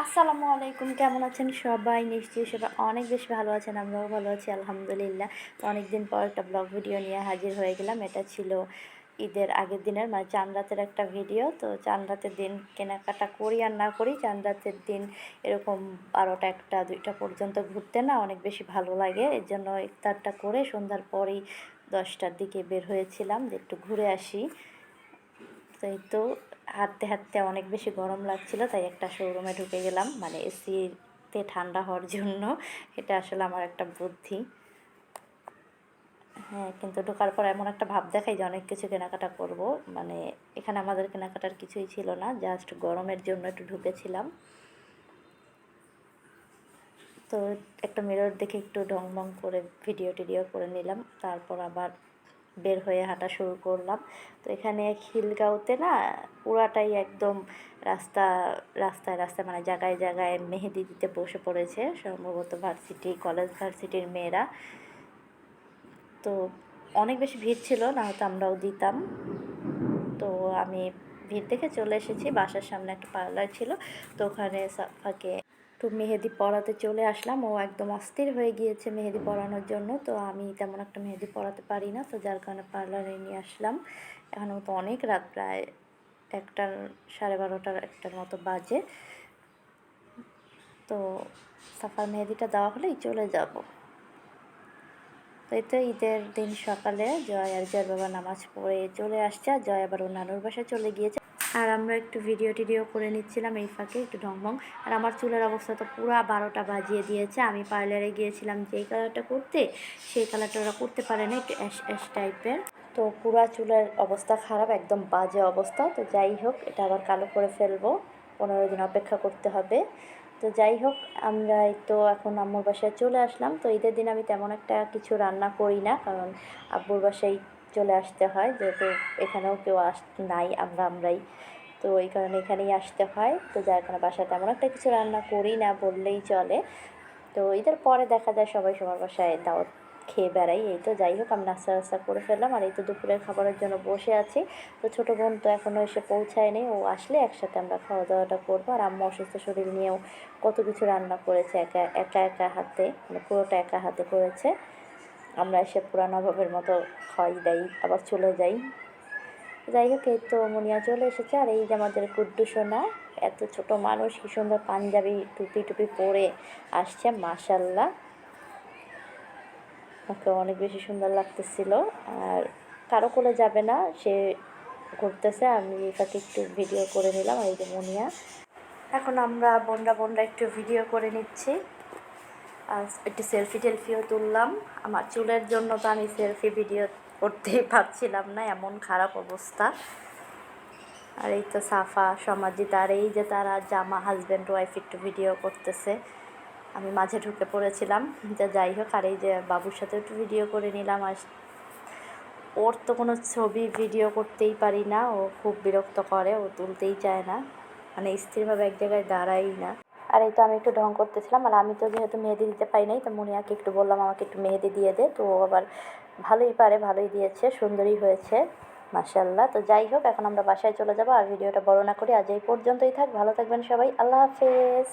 আসসালামু আলাইকুম, কেমন আছেন সবাই? নিশ্চয়ই সবাই অনেক বেশি ভালো আছেন। আমরাও ভালো আছি আলহামদুলিল্লাহ। তো অনেকদিন পর একটা ব্লগ ভিডিও নিয়ে হাজির হয়ে গেলাম। এটা ছিল ঈদের আগের দিনের মানে চাঁদ রাতের একটা ভিডিও। তো চাঁদ রাতের দিন কেনাকাটা করি আর না করি, চাঁদ রাতের দিন এরকম ১২টা, ১টা, ২টা পর্যন্ত ঘুরতে না অনেক বেশি ভালো লাগে। এর জন্য ইফতারটা করে সন্ধ্যার পরেই 10টার দিকে বের হয়েছিলাম যে একটু ঘুরে আসি। তো এই তো হাঁটতে হাঁটতে অনেক বেশি গরম লাগছিল, তাই একটা শোরুমে ঢুকে গেলাম, মানে এসিতে ঠান্ডা হওয়ার জন্য। এটা আসলে আমার একটা বুদ্ধি। হ্যাঁ, কিন্তু ঢোকার পর এমন একটা ভাব দেখাই যে অনেক কিছু কেনাকাটা করব। মানে এখানে আমাদের কেনাকাটার কিছুই ছিল না, জাস্ট গরমের জন্য একটু ঢুকেছিলাম। তো একটা মিরর দেখে একটু ঢং করে ভিডিও টিডিও করে নিলাম, তারপর আবার বের হয়ে হাঁটা শুরু করলাম। তো এখানে খিলগাঁওতে না পুরাটাই একদম রাস্তা রাস্তায় রাস্তায় মানে জায়গায় জায়গায় মেহেদি দিতে বসে পড়েছে, সম্ভবত কলেজ ভার্সিটির মেয়েরা। তো অনেক বেশি ভিড় ছিল, না হয়তো আমরাও দিতাম। তো আমি ভিড় দেখে চলে এসেছি, বাসার সামনে একটা পার্লার ছিল, তো ওখানে সাফাকে একটু মেহেদি পরাতে চলে আসলাম। ও একদম অস্থির হয়ে গিয়েছে মেহেদি পরানোর জন্য। তো আমি তেমন একটা মেহেদি পরাতে পারি না, তো যার কারণে পার্লারে নিয়ে আসলাম। এখনও তো অনেক রাত, প্রায় 1টার, 12:30, 1টার মতো বাজে। তো সাফার মেহেদিটা দেওয়া হলেই চলে যাব। তো এই তো ঈদের দিন সকালে জয় আর জয়ের বাবা নামাজ পড়ে চলে আসছে, আর জয় আবার ওর নানুর বাসায় চলে গিয়েছে। আর আমরা একটু ভিডিও টিডিও করে নিচ্ছিলাম এই ফাঁকে, একটু ঢংঢং। আর আমার চুলের অবস্থা তো পুরো 12টা বাজিয়ে দিয়েছে। আমি পার্লারে গিয়েছিলাম যেই কালারটা করতে, সেই কালারটা ওরা করতে পারে না, একটু অ্যাশ অ্যাশ টাইপের। তো পুরা চুলের অবস্থা খারাপ, একদম বাজে অবস্থা। তো যাই হোক, এটা আবার কালো করে ফেলবো, 15 দিন অপেক্ষা করতে হবে। তো যাই হোক, আমরা এই তো এখন আম্মুর বাসায় চলে আসলাম। তো ঈদের দিন আমি তেমন একটা কিছু রান্না করি না, কারণ আব্বুর বাসায় চলে আসতে হয়, যেহেতু এখানেও কেউ নাই, আমরাই। তো এই কারণে এখানেই আসতে হয়। তো যার কারণে বাসায় তেমন একটা কিছু রান্না করি না বললেই চলে। তো ঈদের পরে দেখা যায় সবাই সবার বাসায় দাওয়াত খেয়ে বেড়াই। এই তো যাই হোক, আমি নাস্তা করে ফেললাম, আর এই তো দুপুরের খাবারের জন্য বসে আছি। তো ছোটো বোন তো এখনও এসে পৌঁছায়নি, ও আসলে একসাথে আমরা খাওয়া দাওয়াটা করবো। আর আম্মু অসুস্থ শরীর নিয়েও কত কিছু রান্না করেছে, একা একা একা হাতে, মানে পুরোটা একা হাতে করেছে। আমরা এসে পুরা নবাবের মতো খাই দাই আবার চলে যাই। যাই হোক, এই তো মুনিয়া চলে এসেছে, আর এই যে আমাদের গুড্ডু সোনা, এত ছোট মানুষ, কি সুন্দর পাঞ্জাবি টুপি টুপি পরে আসছে, মাশাল্লাহ। ওকে অনেক বেশি সুন্দর লাগতেছিল। আর কারো কোলে যাবে না, সে ঘুরতেছে, আমি তাকে একটু ভিডিও করে নিলাম। আর এই যে মুনিয়া, এখন আমরা বোনরা একটু ভিডিও করে নিচ্ছি, আর একটু সেলফি টেলফিও তুললাম। আমার চুলের জন্য তো আমি সেলফি ভিডিও করতেই পারছিলাম না, এমন খারাপ অবস্থা। আর এই তো সাফা, সমাজিত, আর এই যে তারা জামা হাজব্যান্ড ওয়াইফ একটু ভিডিও করতেছে, আমি মাঝে ঢুকে পড়েছিলাম। যা যাই হোক, আর এই যে বাবুর সাথে একটু ভিডিও করে নিলাম। আর ওর তো কোনো ছবি ভিডিও করতেই পারি না, ও খুব বিরক্ত করে, ও তুলতেই চায় না, মানে স্থিরভাবে এক জায়গায় দাঁড়াই না। আর এই তো আমি একটু ঢং করতেছিলাম, আর আমি তো যেহেতু মেহেদি দিতে পারি নাই, তো মুনিয়াকে একটু বললাম আমাকে একটু মেহেদি দিয়ে দে, তো ও আবার ভালোই পারে, ভালোই দিয়েছে, সুন্দরই হয়েছে, মাশাল্লাহ। তো যাই হোক, এখন আমরা বাসায় চলে যাবো, আর ভিডিওটা বড় না করি, আজ এই পর্যন্তই থাক। ভালো থাকবেন সবাই, আল্লাহ হাফেজ।